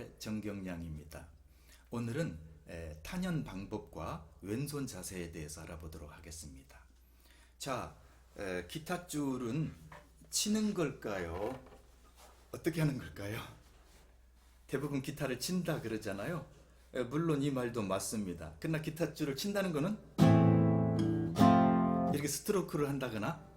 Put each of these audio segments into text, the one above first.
기타의 정경량입니다. 오늘은 탄현 방법과 왼손 자세에 대해서 알아보도록 하겠습니다. 자, 기타 줄은 치는 걸까요? 어떻게 하는 걸까요? 대부분 기타를 친다 그러잖아요. 물론 이 말도 맞습니다. 그러나 기타 줄을 친다는 거는 이렇게 스트로크를 한다거나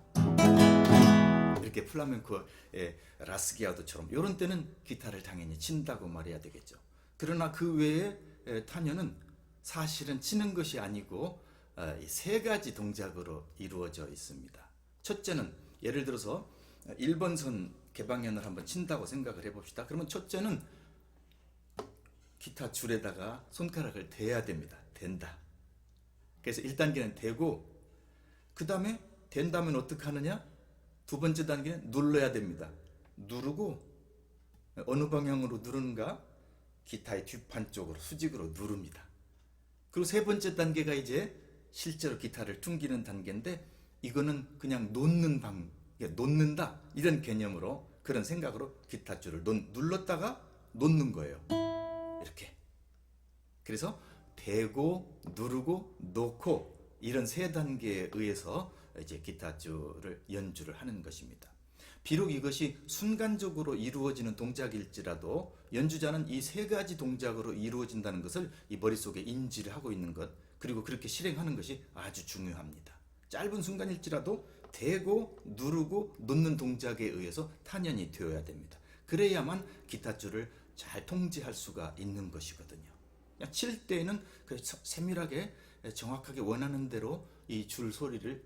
이렇게 플라멩코의 라스기아도처럼 이런 때는 기타를 당연히 친다고 말해야 되겠죠. 그러나 그 외에 탄현은 사실은 치는 것이 아니고 세 가지 동작으로 이루어져 있습니다. 첫째는 예를 들어서 1번 선 개방현을 한번 친다고 생각을 해봅시다. 그러면 첫째는 기타 줄에다가 손가락을 대야 됩니다. 된다. 그래서 1단계는 대고, 그 다음에 된다면 어떻게 하느냐? 두 번째 단계는 눌러야 됩니다. 누르고 어느 방향으로 누르는가? 기타의 뒷판 쪽으로 수직으로 누릅니다. 그리고 세 번째 단계가 이제 실제로 기타를 퉁기는 단계인데, 이거는 그냥 놓는다 이런 개념으로, 그런 생각으로 기타 줄을 눌렀다가 놓는 거예요. 이렇게. 그래서 대고 누르고 놓고 이런 세 단계에 의해서 이제 기타 줄을 연주를 하는 것입니다. 비록 이것이 순간적으로 이루어지는 동작일지라도 연주자는 이 세 가지 동작으로 이루어진다는 것을 이 머릿속에 인지를 하고 있는 것, 그리고 그렇게 실행하는 것이 아주 중요합니다. 짧은 순간일지라도 대고 누르고 놓는 동작에 의해서 탄현이 되어야 됩니다. 그래야만 기타 줄을 잘 통제할 수가 있는 것이거든요. 그냥 칠 때에는 세밀하게 정확하게 원하는 대로 이 줄 소리를,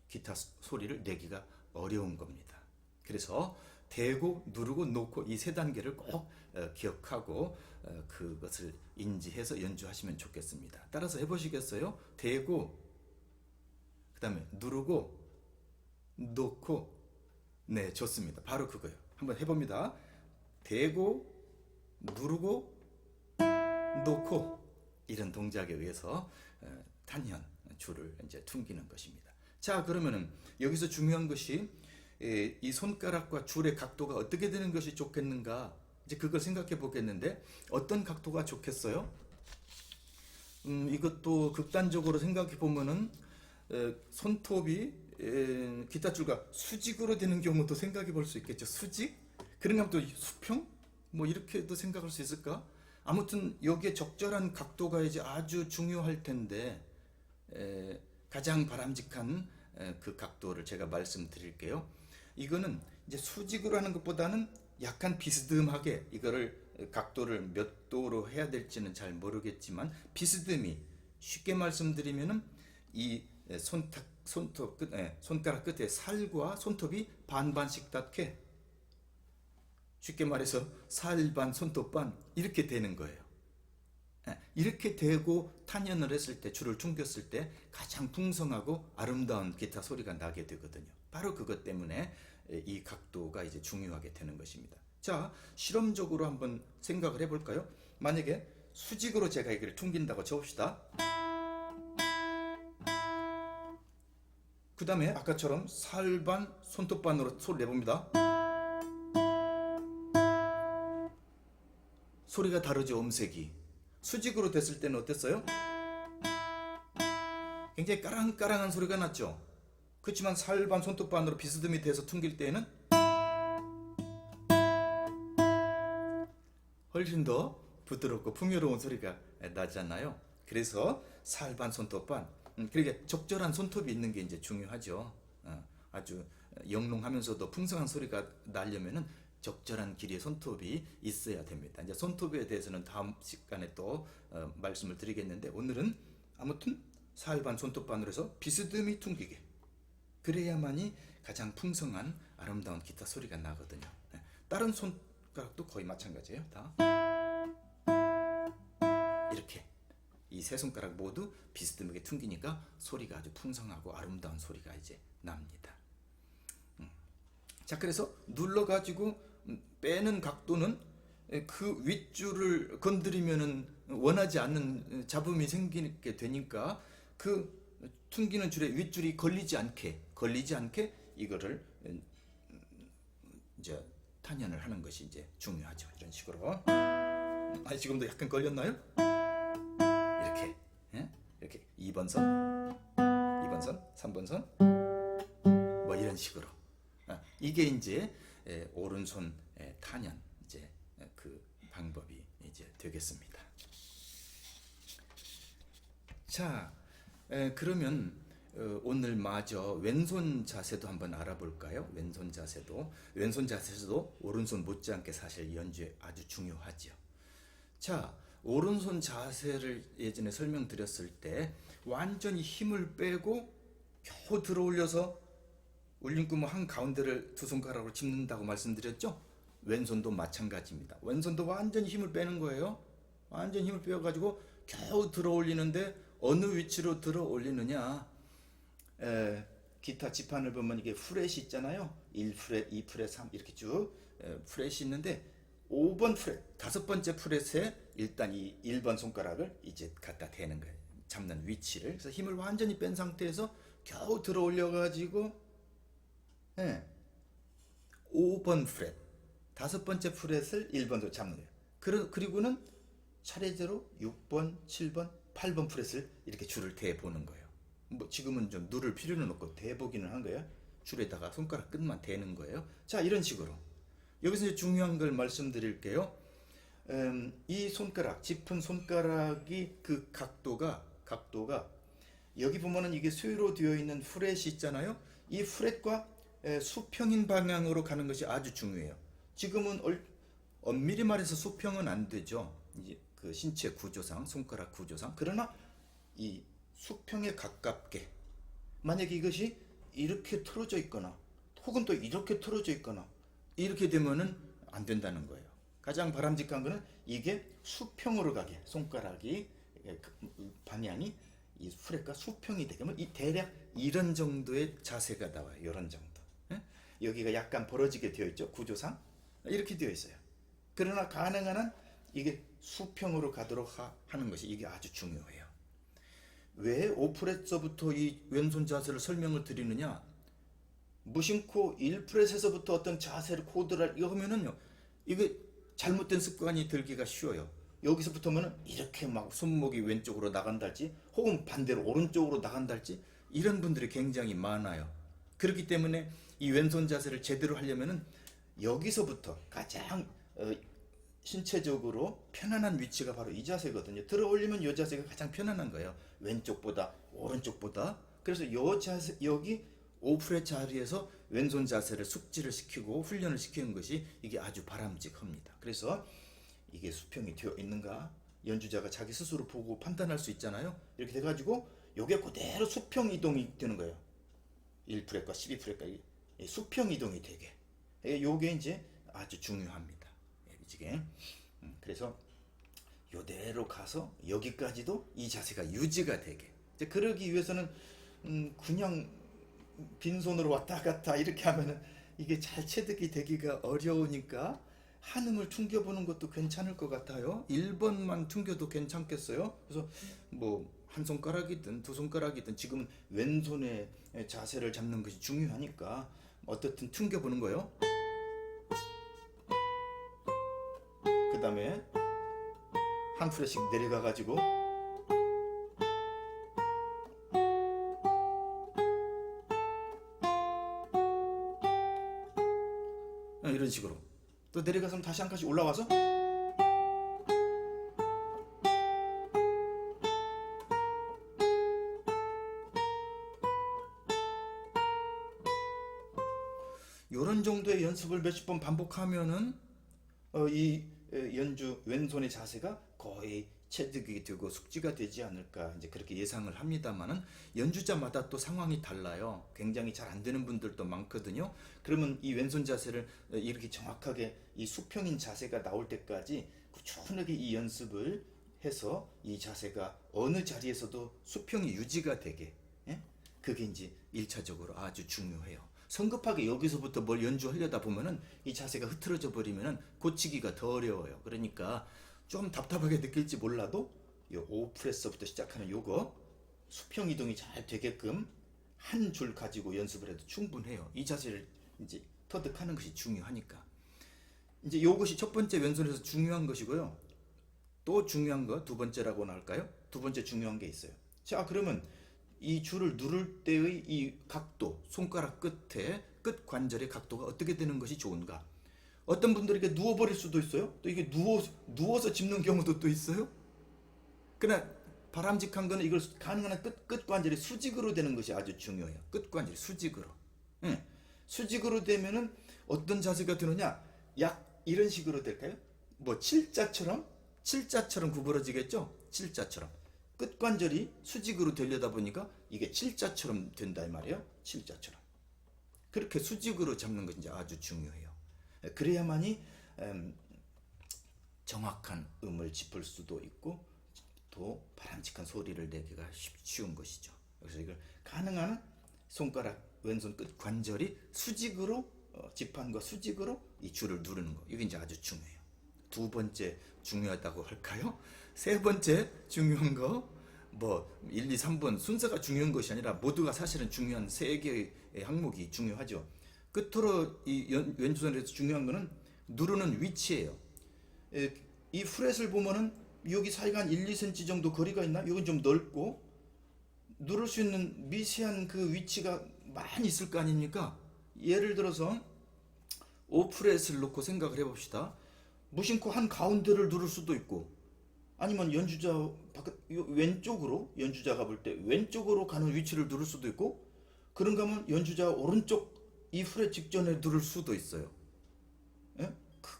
기타 소리를 내기가 어려운 겁니다. 그래서 대고 누르고 놓고 이 세 단계를 꼭 기억하고 그것을 인지해서 연주하시면 좋겠습니다. 따라서 해보시겠어요? 대고, 그 다음에 누르고 놓고. 네, 좋습니다. 바로 그거예요. 한번 해봅니다. 대고 누르고 놓고 이런 동작에 의해서 탄현 줄을 이제 퉁기는 것입니다. 자, 그러면은 여기서 중요한 것이 이 손가락과 줄의 각도가 어떻게 되는 것이 좋겠는가, 이제 그걸 생각해 보겠는데, 어떤 각도가 좋겠어요? 이것도 극단적으로 생각해 보면은 손톱이 기타 줄과 수직으로 되는 경우도 생각해 볼 수 있겠죠. 수직? 그런가 하면 또 수평? 뭐 이렇게도 생각할 수 있을까? 아무튼 여기에 적절한 각도가 이제 아주 중요할 텐데, 가장 바람직한 그 각도를 제가 말씀드릴게요. 이거는 이제 수직으로 하는 것보다는 약간 비스듬하게, 이거를 각도를 몇 도로 해야 될지는 잘 모르겠지만 비스듬히, 쉽게 말씀드리면은 이 손가락 끝에 살과 손톱이 반반씩 닿게, 쉽게 말해서 살반 손톱반 이렇게 되는 거예요. 이렇게 되고 탄현을 했을 때, 줄을 퉁겼을 때 가장 풍성하고 아름다운 기타 소리가 나게 되거든요. 바로 그것 때문에 이 각도가 이제 중요하게 되는 것입니다. 자, 실험적으로 한번 생각을 해볼까요? 만약에 수직으로 제가 이걸 퉁긴다고 쳐봅시다. 그 다음에 아까처럼 살반 손톱반으로 소리 내봅니다. 소리가 다르죠, 음색이. 수직으로 됐을 때는 어땠어요? 굉장히 까랑까랑한 소리가 났죠. 그렇지만 살반 손톱반으로 비스듬히 돼서 퉁길 때에는 훨씬 더 부드럽고 풍요로운 소리가 나잖아요. 그래서 살반 손톱반, 그러니까 적절한 손톱이 있는 게 이제 중요하죠. 아주 영롱하면서도 풍성한 소리가 나려면은 적절한 길이의 손톱이 있어야 됩니다. 이제 손톱에 대해서는 다음 시간에 또 말씀을 드리겠는데, 오늘은 아무튼 살반 손톱반으로 해서 비스듬히 퉁기게, 그래야만이 가장 풍성한 아름다운 기타 소리가 나거든요. 다른 손가락도 거의 마찬가지예요. 다 이렇게 이 세 손가락 모두 비스듬하게 퉁기니까 소리가 아주 풍성하고 아름다운 소리가 이제 납니다. 자, 그래서 눌러가지고 빼는 각도는 그 윗줄을 건드리면은 원하지 않는 잡음이 생기게 되니까 그 퉁기는 줄에 윗줄이 걸리지 않게 이거를 이제 탄현을 하는 것이 이제 중요하죠. 이런 식으로. 아니 지금도 약간 걸렸나요? 이렇게, 예? 이렇게 2번 선, 2번 선, 3번 선, 뭐 이런 식으로. 이게 이제 오른손 탄현 이제 그 방법이 이제 되겠습니다. 자, 그러면 오늘 마저 왼손 자세도 한번 알아볼까요? 왼손 자세도 오른손 못지않게 사실 연주에 아주 중요하죠. 자, 오른손 자세를 예전에 설명드렸을 때 완전히 힘을 빼고 겨우 들어 올려서 울림구멍 한 가운데를 두 손가락으로 짚는다고 말씀드렸죠? 왼손도 마찬가지입니다. 왼손도 완전히 힘을 빼는 거예요. 완전히 힘을 빼가지고 겨우 들어 올리는데 어느 위치로 들어 올리느냐? 기타 지판을 보면 이게 프렛이 있잖아요. 1프렛, 2프렛, 3 이렇게 쭉 프렛이 있는데 5번 프렛, 다섯 번째 프렛에 일단 이 1번 손가락을 이제 갖다 대는 거예요. 잡는 위치를. 그래서 힘을 완전히 뺀 상태에서 겨우 들어 올려가지고 5번 프렛, 다섯 번째 프렛을 1번으로 잡는 거예요. 그리고는 차례대로 6번, 7번, 8번 프렛을 이렇게 줄을 대보는 거예요. 뭐 지금은 좀 누를 필요는 없고 대보기는 한 거예요. 줄에다가 손가락 끝만 대는 거예요. 자, 이런 식으로. 여기서 이제 중요한 걸 말씀드릴게요. 이 손가락, 짚은 손가락이 그 각도가 여기 보면은 이게 쇠로 되어 있는 프렛이 있잖아요. 이 프렛과 수평인 방향으로 가는 것이 아주 중요해요. 지금은 엄밀히 말해서 수평은 안 되죠. 이제 그 신체 구조상, 손가락 구조상. 그러나 이 수평에 가깝게, 만약에 이것이 이렇게 틀어져 있거나 혹은 또 이렇게 틀어져 있거나 이렇게 되면은 안 된다는 거예요. 가장 바람직한 거는 이게 수평으로 가게, 손가락이 방향이 이 프렛과 수평이 되게 하면 이 대략 이런 정도의 자세가 나와요. 이런 정도. 여기가 약간 벌어지게 되어 있죠. 구조상 이렇게 되어 있어요. 그러나 가능한 한 이게 수평으로 가도록 하는 것이 이게 아주 중요해요. 왜 5프렛서부터 이 왼손 자세를 설명을 드리느냐? 무심코 1프렛에서부터 어떤 자세를 코드를 이거 하면은요, 이게 잘못된 습관이 들기가 쉬워요. 여기서부터는 이렇게 막 손목이 왼쪽으로 나간달지 혹은 반대로 오른쪽으로 나간달지 이런 분들이 굉장히 많아요. 그렇기 때문에 이 왼손 자세를 제대로 하려면은 여기서부터 가장 신체적으로 편안한 위치가 바로 이 자세거든요. 들어 올리면 이 자세가 가장 편안한 거예요. 왼쪽보다 오른쪽보다. 그래서 이 자세, 여기 5프렛 자리에서 왼손 자세를 숙지를 시키고 훈련을 시키는 것이 이게 아주 바람직합니다. 그래서 이게 수평이 되어 있는가 연주자가 자기 스스로 보고 판단할 수 있잖아요. 이렇게 돼가지고 이게 그대로 수평 이동이 되는 거예요. 1프렛과 12프렛과 수평 이동이 되게. 이게 이제 아주 중요합니다. 이게 그래서 요대로 가서 여기까지도 이 자세가 유지가 되게. 이제 그러기 위해서는 그냥 빈손으로 왔다 갔다 이렇게 하면은 이게 잘 체득이 되기가 어려우니까 한음을 퉁겨보는 것도 괜찮을 것 같아요. 1번만 퉁겨도 괜찮겠어요. 그래서 뭐 한 손가락이든 두 손가락이든 지금 왼손의 자세를 잡는 것이 중요하니까 어떻든 퉁겨보는 거예요. 그 다음에 한 프렛씩 내려가가지고 이런 식으로 또 내려가서 다시 한 칸씩 올라와서 이런 정도의 연습을 몇십 번 반복하면은 이 연주 왼손의 자세가 거의 체득이 되고 숙지가 되지 않을까 이제 그렇게 예상을 합니다만은 연주자마다 또 상황이 달라요. 굉장히 잘 안 되는 분들도 많거든요. 그러면 이 왼손 자세를 이렇게 정확하게 이 수평인 자세가 나올 때까지 꾸준하게 이 연습을 해서 이 자세가 어느 자리에서도 수평이 유지가 되게, 그게 이제 1차적으로 아주 중요해요. 성급하게 여기서부터 뭘 연주하려다 보면은 이 자세가 흐트러져 버리면은 고치기가 더 어려워요. 그러니까 좀 답답하게 느낄지 몰라도 요 5프레서부터 시작하는 요거 수평 이동이 잘 되게끔 한 줄 가지고 연습을 해도 충분해요. 이 자세를 이제 터득하는 것이 중요하니까. 이제 요것이 첫 번째 왼손에서 중요한 것이고요. 또 중요한 거 두 번째라고나 할까요? 두 번째 중요한 게 있어요. 자, 그러면 이 줄을 누를 때의 이 각도, 손가락 끝에 끝 관절의 각도가 어떻게 되는 것이 좋은가? 어떤 분들은 이게 누워버릴 수도 있어요. 또 이게 누워서 짚는 경우도 또 있어요. 그러나 바람직한 거는 이걸 가능한 한 끝 관절이 수직으로 되는 것이 아주 중요해요. 끝 관절이 수직으로. 응. 수직으로 되면은 어떤 자세가 되느냐? 약 이런 식으로 될까요? 뭐 칠자처럼 구부러지겠죠? 칠자처럼. 끝 관절이 수직으로 되려다 보니까 이게 칠자처럼 된다 이 말이에요. 칠자처럼. 그렇게 수직으로 잡는 것이 아주 중요해요. 그래야만이 정확한 음을 짚을 수도 있고 또 바람직한 소리를 내기가 쉬운 것이죠. 그래서 이걸 가능한 손가락 왼손 끝 관절이 수직으로 지판과 수직으로 이 줄을 누르는 거, 이게 이제 아주 중요해요. 두 번째 중요하다고 할까요? 세 번째 중요한 거, 뭐 1, 2, 3번 순서가 중요한 것이 아니라 모두가 사실은 중요한 세 개의 항목이 중요하죠. 끝으로 이 왼손에서 중요한 거는 누르는 위치예요. 이 프렛을 보면은 여기 사이가 한 1, 2cm 정도 거리가 있나? 여기 좀 넓고 누를 수 있는 미세한 그 위치가 많이 있을 거 아닙니까? 예를 들어서 5프렛을 놓고 생각을 해봅시다. 무심코 한 가운데를 누를 수도 있고, 아니면 연주자 왼쪽으로, 연주자가 볼 때 왼쪽으로 가는 위치를 누를 수도 있고, 그런가 하면 연주자 오른쪽 이 프렛 직전에 누를 수도 있어요. 예?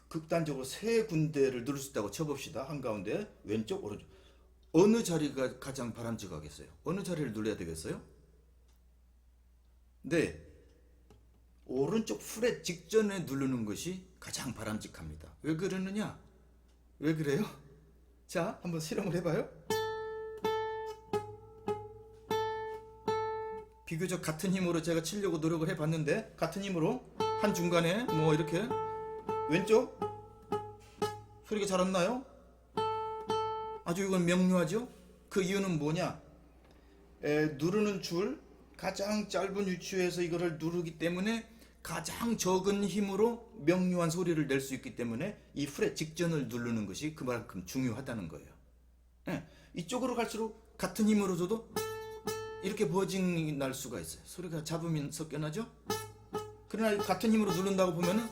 극단적으로 세 군데를 누를 수 있다고 쳐봅시다. 한가운데 왼쪽 오른쪽 어느 자리가 가장 바람직하겠어요? 어느 자리를 눌러야 되겠어요? 네, 오른쪽 프렛 직전에 누르는 것이 가장 바람직합니다. 왜 그러느냐? 왜 그래요? 자, 한번 실험을 해봐요. 비교적 같은 힘으로 제가 치려고 노력을 해봤는데, 같은 힘으로 한 중간에 뭐 이렇게 왼쪽 소리가 잘 안 나요? 아주 이건 명료하죠? 그 이유는 뭐냐? 누르는 줄 가장 짧은 위치에서 이거를 누르기 때문에 가장 적은 힘으로 명료한 소리를 낼 수 있기 때문에 이 프렛 직전을 누르는 것이 그만큼 중요하다는 거예요. 이쪽으로 갈수록 같은 힘으로 줘도 이렇게 버징이 날 수가 있어요. 소리가 잡으면 섞여나죠? 그러나 같은 힘으로 누른다고 보면은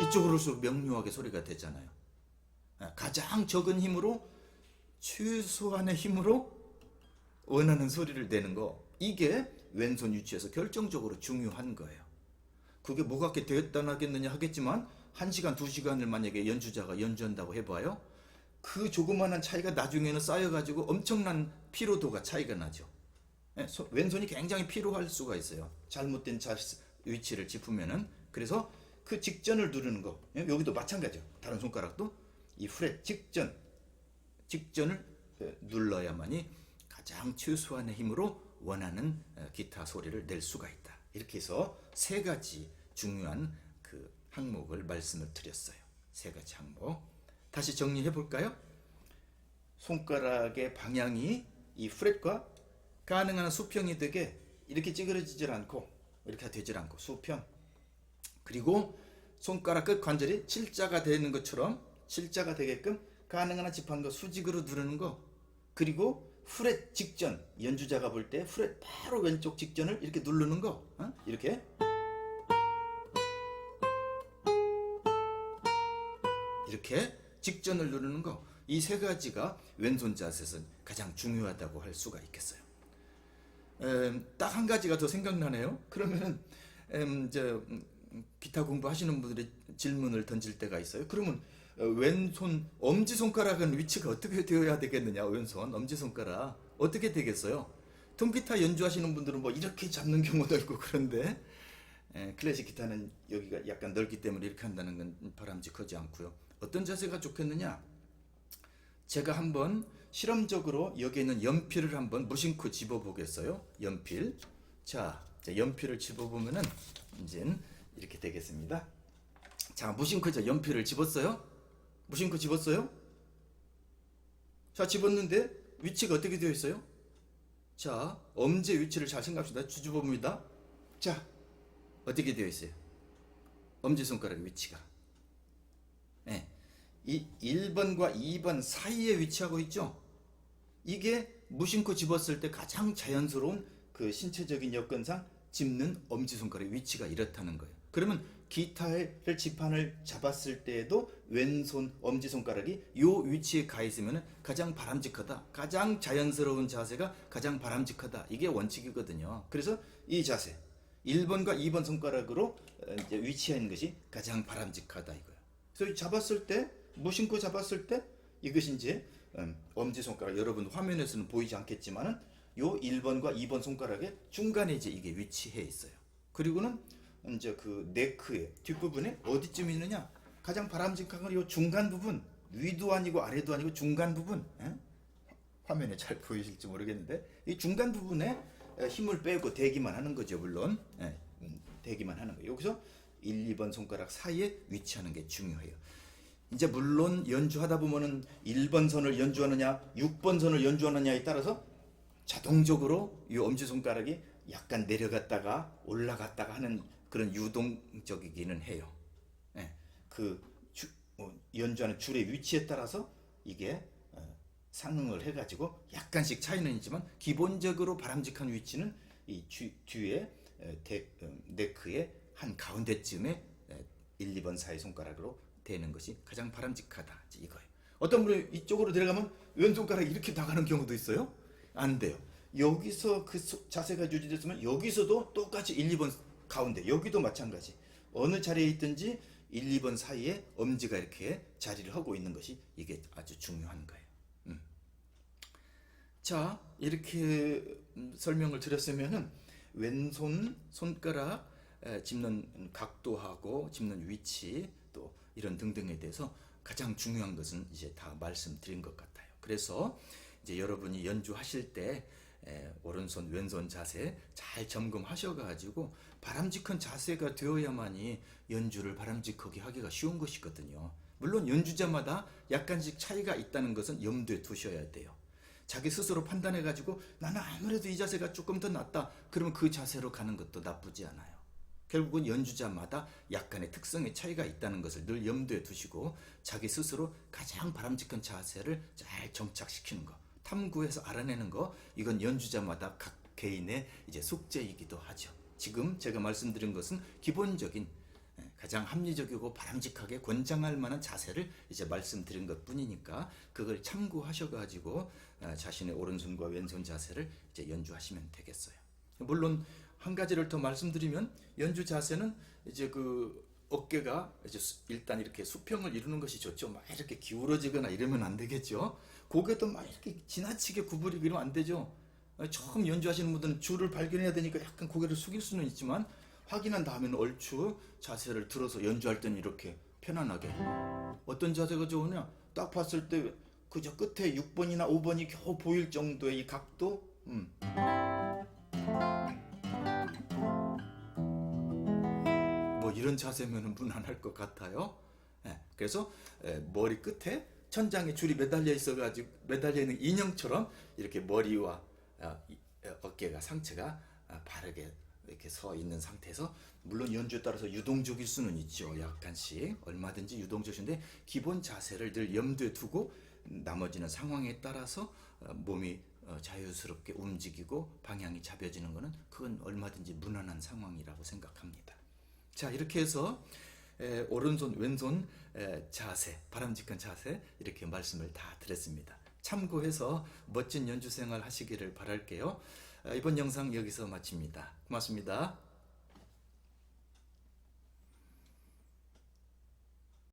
이쪽으로 올수록 명료하게 소리가 되잖아요. 가장 적은 힘으로 최소한의 힘으로 원하는 소리를 내는 거, 이게 왼손 위치에서 결정적으로 중요한 거예요. 그게 뭐가 되었다 나겠느냐 하겠지만 1시간, 2시간을 만약에 연주자가 연주한다고 해봐요. 그 조그마한 차이가 나중에는 쌓여가지고 엄청난 피로도가 차이가 나죠. 왼손이 굉장히 피로할 수가 있어요. 잘못된 위치를 짚으면은. 그래서 그 직전을 누르는 거, 여기도 마찬가지죠. 다른 손가락도 이 프렛 직전을 눌러야만이 가장 최소한의 힘으로 원하는 기타 소리를 낼 수가 있다. 이렇게 해서 세 가지 중요한 그 항목을 말씀을 드렸어요. 세 가지 항목. 다시 정리해 볼까요? 손가락의 방향이 이 프렛과 가능한 수평이 되게 이렇게 찌그러지질 않고, 이렇게 되질 않고 수평. 그리고 손가락 끝 관절이 칠자가 되는 것처럼 칠자가 되게끔 가능한 한 지판과 수직으로 누르는 거. 그리고 프렛 직전, 연주자가 볼 때 프렛 바로 왼쪽 직전을 이렇게 누르는 거. 이렇게 직전을 누르는 거. 이 세 가지가 왼손 자세에서 가장 중요하다고 할 수가 있겠어요. 딱 한 가지가 더 생각나네요. 그러면은 기타 공부하시는 분들이 질문을 던질 때가 있어요. 그러면 왼손 엄지손가락은 위치가 어떻게 되어야 되겠느냐? 왼손 엄지손가락 어떻게 되겠어요? 통기타 연주하시는 분들은 뭐 이렇게 잡는 경우도 있고, 그런데 클래식 기타는 여기가 약간 넓기 때문에 이렇게 한다는 건 바람직하지 않고요. 어떤 자세가 좋겠느냐? 제가 한번 실험적으로 여기 있는 연필을 한번 무심코 집어 보겠어요. 연필. 자, 연필을 집어 보면은 이제 이렇게 되겠습니다. 자, 무심코 저 연필을 집었어요. 무심코 집었어요. 자, 집었는데 위치가 어떻게 되어 있어요? 자, 엄지의 위치를 잘 생각합시다. 뒤집어 봅니다. 자, 어떻게 되어 있어요? 엄지손가락의 위치가. 이 1번과 2번 사이에 위치하고 있죠. 이게 무심코 집었을 때 가장 자연스러운 그 신체적인 여건상 짚는 엄지손가락의 위치가 이렇다는 거예요. 그러면 기타를 지판을 잡았을 때에도 왼손 엄지손가락이 이 위치에 가 있으면 가장 바람직하다, 가장 자연스러운 자세가 가장 바람직하다, 이게 원칙이거든요. 그래서 이 자세 1번과 2번 손가락으로 이제 위치한 것이 가장 바람직하다 이거예요. 그래서 잡았을 때, 무심코 잡았을 때 이것이 이제 엄지손가락, 여러분 화면에서는 보이지 않겠지만은 요 1번과 2번 손가락의 중간에 이제 이게 위치해 있어요. 그리고는 이제 그 네크의 뒷부분에 어디쯤 있느냐? 가장 바람직한 건 요 중간 부분, 위도 아니고 아래도 아니고 중간 부분. 화면에 잘 보이실지 모르겠는데 이 중간 부분에 힘을 빼고 대기만 하는 거죠. 물론 대기만 하는 거예요. 여기서 1, 2번 손가락 사이에 위치하는 게 중요해요. 이제 물론 연주하다 보면은 1번 선을 연주하느냐 6번 선을 연주하느냐에 따라서 자동적으로 이 엄지손가락이 약간 내려갔다가 올라갔다가 하는 그런 유동적이기는 해요. 연주하는 줄의 위치에 따라서 이게 상응을 해가지고 약간씩 차이는 있지만 기본적으로 바람직한 위치는 이 뒤에 네크의 한 가운데쯤에 1, 2번 사이 손가락으로 대는 것이 가장 바람직하다 이거예요. 어떤 분이 이쪽으로 들어가면 왼손가락이 이렇게 나가는 경우도 있어요. 안 돼요. 여기서 그 자세가 유지됐으면 여기서도 똑같이 1, 2번 가운데, 여기도 마찬가지. 어느 자리에 있든지 1, 2번 사이에 엄지가 이렇게 자리를 하고 있는 것이 이게 아주 중요한 거예요. 자, 이렇게 설명을 드렸으면은 왼손 손가락 짚는 각도하고 짚는 위치 또 이런 등등에 대해서 가장 중요한 것은 이제 다 말씀드린 것 같아요. 그래서 이제 여러분이 연주하실 때 오른손 왼손 자세 잘 점검하셔가지고 바람직한 자세가 되어야만이 연주를 바람직하게 하기가 쉬운 것이거든요. 물론 연주자마다 약간씩 차이가 있다는 것은 염두에 두셔야 돼요. 자기 스스로 판단해가지고 나는 아무래도 이 자세가 조금 더 낫다, 그러면 그 자세로 가는 것도 나쁘지 않아요. 결국은 연주자마다 약간의 특성의 차이가 있다는 것을 늘 염두에 두시고 자기 스스로 가장 바람직한 자세를 잘 정착시키는 거, 탐구해서 알아내는 거, 이건 연주자마다 각 개인의 이제 숙제이기도 하죠. 지금 제가 말씀드린 것은 기본적인 가장 합리적이고 바람직하게 권장할 만한 자세를 이제 말씀드린 것 뿐이니까 그걸 참고하셔가지고 자신의 오른손과 왼손 자세를 이제 연주하시면 되겠어요. 물론 한 가지를 더 말씀드리면 연주 자세는 이제 그 어깨가 이제 일단 이렇게 수평을 이루는 것이 좋죠. 막 이렇게 기울어지거나 이러면 안 되겠죠. 고개도 막 이렇게 지나치게 구부리고 이러면 안 되죠. 처음 연주하시는 분들은 줄을 발견해야 되니까 약간 고개를 숙일 수는 있지만 확인한 다음에는 얼추 자세를 들어서 연주할 때는 이렇게 편안하게. 어떤 자세가 좋으냐? 딱 봤을 때 그저 끝에 6번이나 5번이 겨우 보일 정도의 이 각도. 뭐 이런 자세면 무난할 것 같아요. 그래서 머리 끝에 천장에 줄이 매달려 있어가지고 매달려 있는 인형처럼 이렇게 머리와 어깨가 상체가 바르게 이렇게 서 있는 상태에서, 물론 연주에 따라서 유동적일 수는 있죠. 약간씩 얼마든지 유동적인데 기본 자세를 늘 염두에 두고 나머지는 상황에 따라서 몸이 자유스럽게 움직이고 방향이 잡혀지는 것은 그건 얼마든지 무난한 상황이라고 생각합니다. 자, 이렇게 해서 오른손 왼손 자세, 바람직한 자세 이렇게 말씀을 다 드렸습니다. 참고해서 멋진 연주 생활 하시기를 바랄게요. 이번 영상 여기서 마칩니다. 고맙습니다.